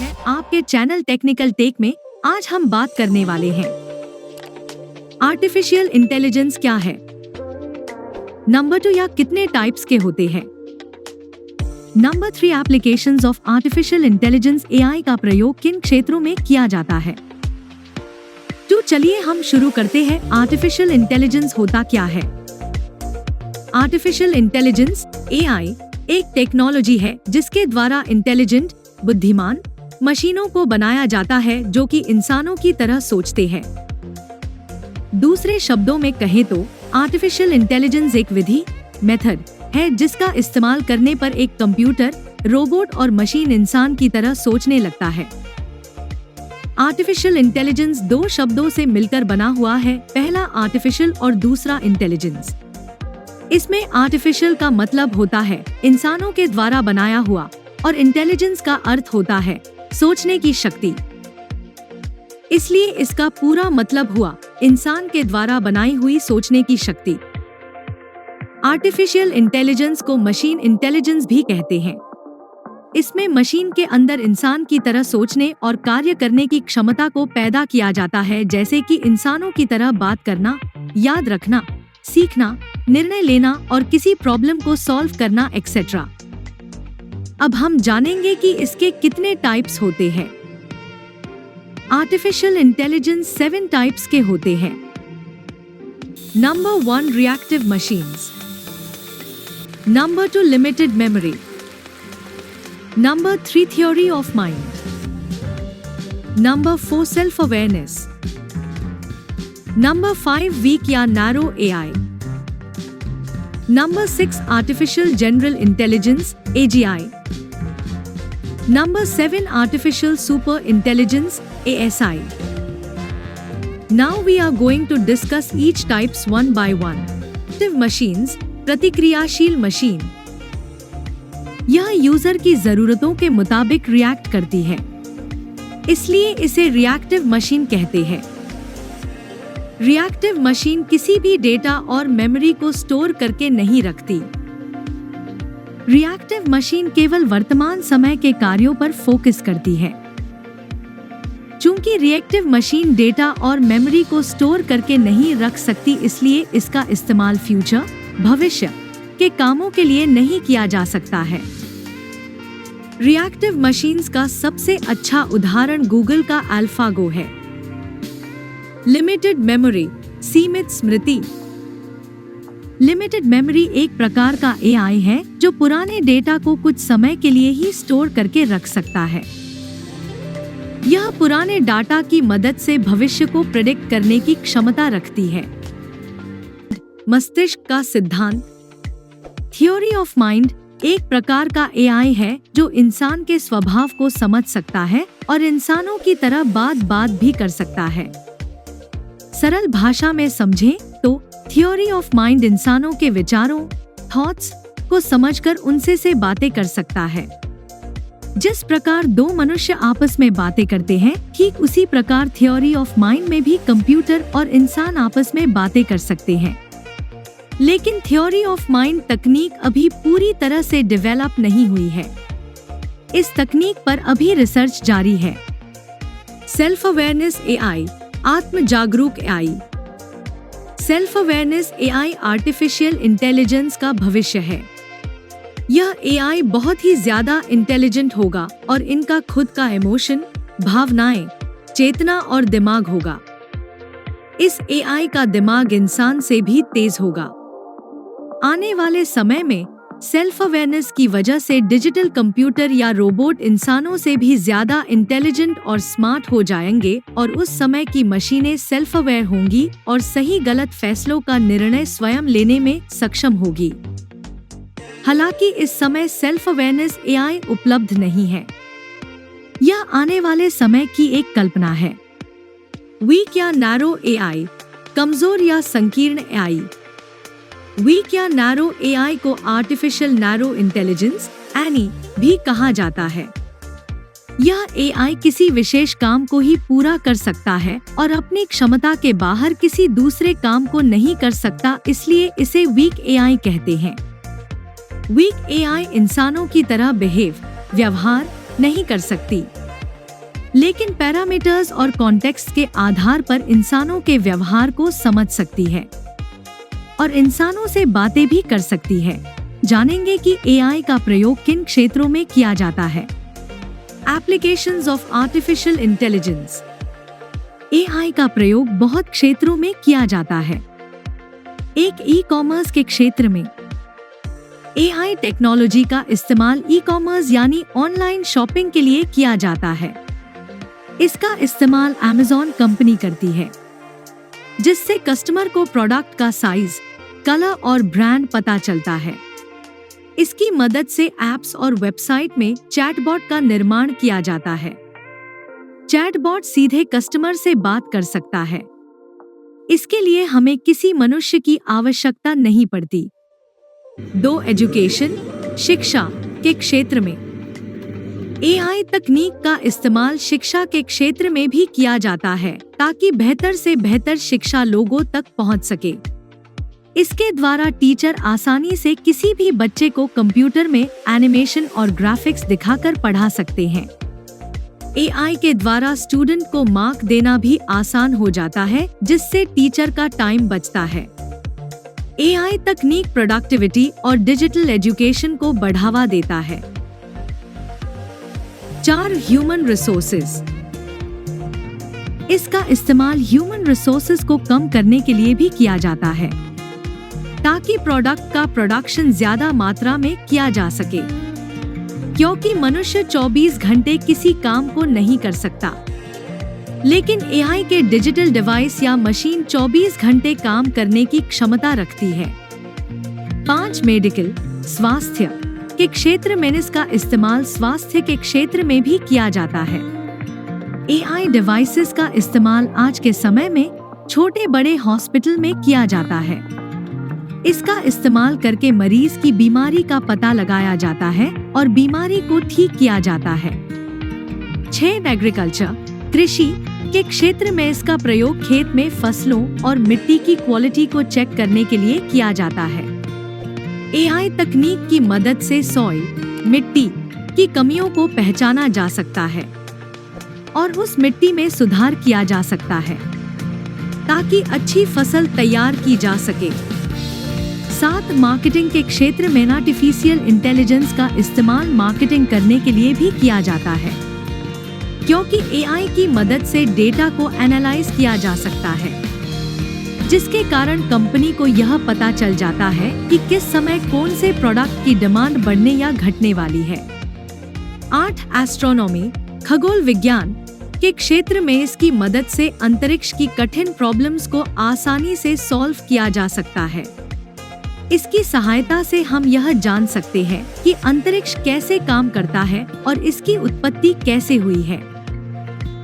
है आपके channel technical tech में। आज हम बात करने वाले हैं आर्टिफिशियल इंटेलिजेंस क्या है। नंबर 2, या कितने टाइप्स के होते हैं। Number 3, applications of artificial intelligence AI का प्रयोग किन क्षेत्रों में किया जाता है। तो चलिए हम शुरू करते हैं। आर्टिफिशियल इंटेलिजेंस होता क्या है। आर्टिफिशियल इंटेलिजेंस एआई एक टेक्नोलॉजी है जिसके द्वारा इंटेलिजेंट बुद्धिमान मशीनों को बनाया जाता है जो कि इंसानों की तरह सोचते हैं। दूसरे शब्दों में कहें तो आर्टिफिशियल इंटेलिजेंस एक विधि मेथड है जिसका इस्तेमाल करने पर एक कंप्यूटर, रोबोट और मशीन इंसान की तरह सोचने लगता है। आर्टिफिशियल इंटेलिजेंस दो शब्दों से मिलकर बना हुआ है, पहला आर्टिफिशियल और दूसरा इंटेलिजेंस। इसमें आर्टिफिशियल का मतलब होता है इंसानों के द्वारा बनाया हुआ और इंटेलिजेंस का अर्थ होता है सोचने की शक्ति। इसलिए इसका पूरा मतलब हुआ इंसान के द्वारा बनाई हुई सोचने की शक्ति। आर्टिफिशियल इंटेलिजेंस को मशीन इंटेलिजेंस भी कहते हैं। इसमें मशीन के अंदर इंसान की तरह सोचने और कार्य करने की क्षमता को पैदा किया जाता है, जैसे कि इंसानों की तरह बात करना, याद रखना, सीखना, निर्णय लेना और किसी प्रॉब्लम को सॉल्व करना एक्सेट्रा। अब हम जानेंगे कि इसके कितने टाइप्स होते हैं। आर्टिफिशियल इंटेलिजेंस 7 टाइप्स के होते हैं। Number 1, reactive machines. Number 2, limited memory. Number 3, theory of mind. Number 4, self awareness. Number 5, weak या narrow AI. Number 6, artificial general intelligence AGI। Number 7, artificial super intelligence ASI। Now we are going to discuss each types one by one. Active machines, प्रतिक्रियाशील machine. यह user की जरूरतों के मुताबिक react करती है, इसलिए इसे रिएक्टिव मशीन कहते हैं। रिएक्टिव मशीन किसी भी डेटा और मेमोरी को स्टोर करके नहीं रखती। रिएक्टिव मशीन केवल वर्तमान समय के कार्यों पर फोकस करती है। चूंकि रिएक्टिव मशीन डेटा और मेमोरी को स्टोर करके नहीं रख सकती, इसलिए इसका इस्तेमाल फ्यूचर भविष्य के कामों के लिए नहीं किया जा सकता है। रिएक्टिव मशीन्स का सबसे अच्छा उदाहरण गूगल का AlphaGo है। लिमिटेड मेमोरी, सीमित स्मृति। लिमिटेड मेमोरी एक प्रकार का एआई है जो पुराने डेटा को कुछ समय के लिए ही स्टोर करके रख सकता है। यह पुराने डाटा की मदद से भविष्य को प्रेडिक्ट करने की क्षमता रखती है। मस्तिष्क का सिद्धांत। थ्योरी ऑफ माइंड एक प्रकार का एआई है जो इंसान के स्वभाव को समझ सकता है और इंसानों की तरह बात भी कर सकता है। सरल भाषा में समझें तो थ्योरी ऑफ माइंड इंसानों के विचारों, थॉट्स को समझकर उनसे से बातें कर सकता है। जिस प्रकार दो मनुष्य आपस में बातें करते हैं, ठीक उसी प्रकार थ्योरी ऑफ माइंड में भी कंप्यूटर और इंसान आपस में बातें कर सकते हैं। लेकिन थ्योरी ऑफ माइंड तकनीक अभी पूरी तरह से डेवलप नहीं हुई है। इस तकनीक पर अभी रिसर्च जारी है। सेल्फ अवेयरनेस एआई, आत्म जागरूक AI. Self awareness AI artificial intelligence का भविष्य है। यह एआई बहुत ही ज्यादा इंटेलिजेंट होगा और इनका खुद का इमोशन, भावनाएं, चेतना और दिमाग होगा। इस एआई का दिमाग इंसान से भी तेज होगा। आने वाले समय में सेल्फ अवेयरनेस की वजह से डिजिटल कंप्यूटर या रोबोट इंसानों से भी ज्यादा इंटेलिजेंट और स्मार्ट हो जाएंगे और उस समय की मशीनें सेल्फ अवेयर होंगी और सही गलत फैसलों का निर्णय स्वयं लेने में सक्षम होगी। हालांकि इस समय सेल्फ अवेयरनेस एआई उपलब्ध नहीं है। यह आने वाले समय की एक कल्पना है। वीक या नैरो एआई, कमजोर या संकीर्ण एआई। वीक या नैरो एआई को आर्टिफिशियल नैरो इंटेलिजेंस ANI भी कहा जाता है। यह एआई किसी विशेष काम को ही पूरा कर सकता है और अपनी क्षमता के बाहर किसी दूसरे काम को नहीं कर सकता, इसलिए इसे वीक एआई कहते हैं। वीक एआई इंसानों की तरह व्यवहार नहीं कर सकती। लेकिन पैरामीटर्स और कॉन्टेक्स्ट के आधार पर इंसानों के व्यवहार को समझ सकती है और इंसानों से बातें भी कर सकती है। जानेंगे कि एआई का प्रयोग किन क्षेत्रों में किया जाता है। Applications of artificial intelligence. AI का प्रयोग बहुत क्षेत्रों में किया जाता है। एक ई-कॉमर्स के क्षेत्र में एआई टेक्नोलॉजी का इस्तेमाल ई-कॉमर्स यानी ऑनलाइन शॉपिंग के लिए किया जाता है। इसका इस्तेमाल Amazon कंपनी करती है, जिससे कस्टमर को प्रोडक्ट का साइज, कलर और ब्रांड पता चलता है। इसकी मदद से ऐप्स और वेबसाइट में चैटबॉट का निर्माण किया जाता है। चैटबॉट सीधे कस्टमर से बात कर सकता है। इसके लिए हमें किसी मनुष्य की आवश्यकता नहीं पड़ती। 2. एजुकेशन, शिक्षा के क्षेत्र में एआई तकनीक का इस्तेमाल शिक्षा के क्षेत्र में भी किया जाता है, ताकि बेहतर से बेहतर शिक्षा लोगों तक पहुंच सके। इसके द्वारा टीचर आसानी से किसी भी बच्चे को कंप्यूटर में एनिमेशन और ग्राफिक्स दिखाकर पढ़ा सकते हैं। एआई के द्वारा स्टूडेंट को मार्क देना भी आसान हो जाता है, जिससे टीचर का टाइम बचता है। एआई तकनीक प्रोडक्टिविटी और डिजिटल एजुकेशन को बढ़ावा देता है। 4. Human resources. इसका इस्तेमाल ह्यूमन रिसोर्सेज को कम करने के लिए भी किया जाता है, ताकि प्रोडक्ट का प्रोडक्शन ज्यादा मात्रा में किया जा सके, क्योंकि मनुष्य 24 घंटे किसी काम को नहीं कर सकता, लेकिन एआई के डिजिटल डिवाइस या मशीन 24 घंटे काम करने की क्षमता रखती है। 5. मेडिकल, स्वास्थ्य के क्षेत्र में इसका इस्तेमाल स्वास्थ्य के क्षेत्र में भी किया जाता है। एआई डिवाइसेस का इस्तेमाल आज के समय में छोटे बड़े हॉस्पिटल में किया जाता है। इसका इस्तेमाल करके मरीज की बीमारी का पता लगाया जाता है और बीमारी को ठीक किया जाता है। 6. एग्रीकल्चर, कृषि के क्षेत्र में इसका प्रयोग खेत में फसलों और मिट्टी की क्वालिटी को चेक करने के लिए किया जाता है। एआई तकनीक की मदद से सॉइल, मिट्टी की कमियों को पहचाना जा सकता है और उस मिट्टी में सुधार किया जा सकता है, ताकि अच्छी फसल तैयार की जा सके। 7. मार्केटिंग के क्षेत्र में आर्टिफिशियल इंटेलिजेंस का इस्तेमाल मार्केटिंग करने के लिए भी किया जाता है, क्योंकि एआई की मदद से डेटा को एनालाइज किया जा सकता है, जिसके कारण कंपनी को यह पता चल जाता है कि किस समय कौन से प्रोडक्ट की डिमांड बढ़ने या घटने वाली है। 8. एस्ट्रोनॉमी, खगोल विज्ञान के क्षेत्र में इसकी मदद से अंतरिक्ष की कठिन प्रॉब्लम्स को आसानी से सॉल्व किया जा सकता है। इसकी सहायता से हम यह जान सकते हैं कि अंतरिक्ष कैसे काम करता है और इसकी उत्पत्ति कैसे हुई है।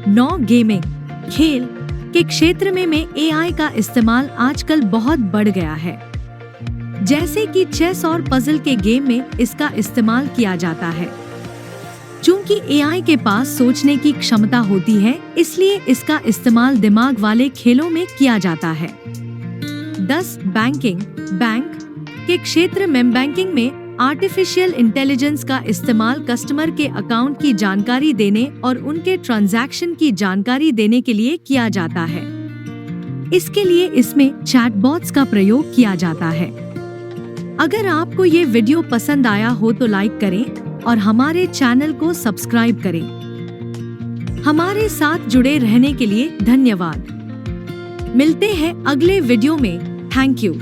9. गेमिंग, खेल के क्षेत्र में एआई का इस्तेमाल आजकल बहुत बढ़ गया है। जैसे कि चेस और पजल के गेम में इसका इस्तेमाल किया जाता है। चूंकि एआई के पास सोचने की क्षमता होती है, इसलिए इसका इस्तेमाल दिमाग वाले खेलों में किया जाता है। 10. बैंकिंग, बैंक के क्षेत्र में बैंकिंग में आर्टिफिशियल इंटेलिजेंस का इस्तेमाल कस्टमर के अकाउंट की जानकारी देने और उनके ट्रांजैक्शन की जानकारी देने के लिए किया जाता है। इसके लिए इसमें चैटबॉट्स का प्रयोग किया जाता है। अगर आपको ये वीडियो पसंद आया हो तो लाइक करें और हमारे चैनल को सब्सक्राइब करें। हमारे साथ जुड़े रहने के लिए धन्यवाद। मिलते हैं अगले वीडियो में। Thank you.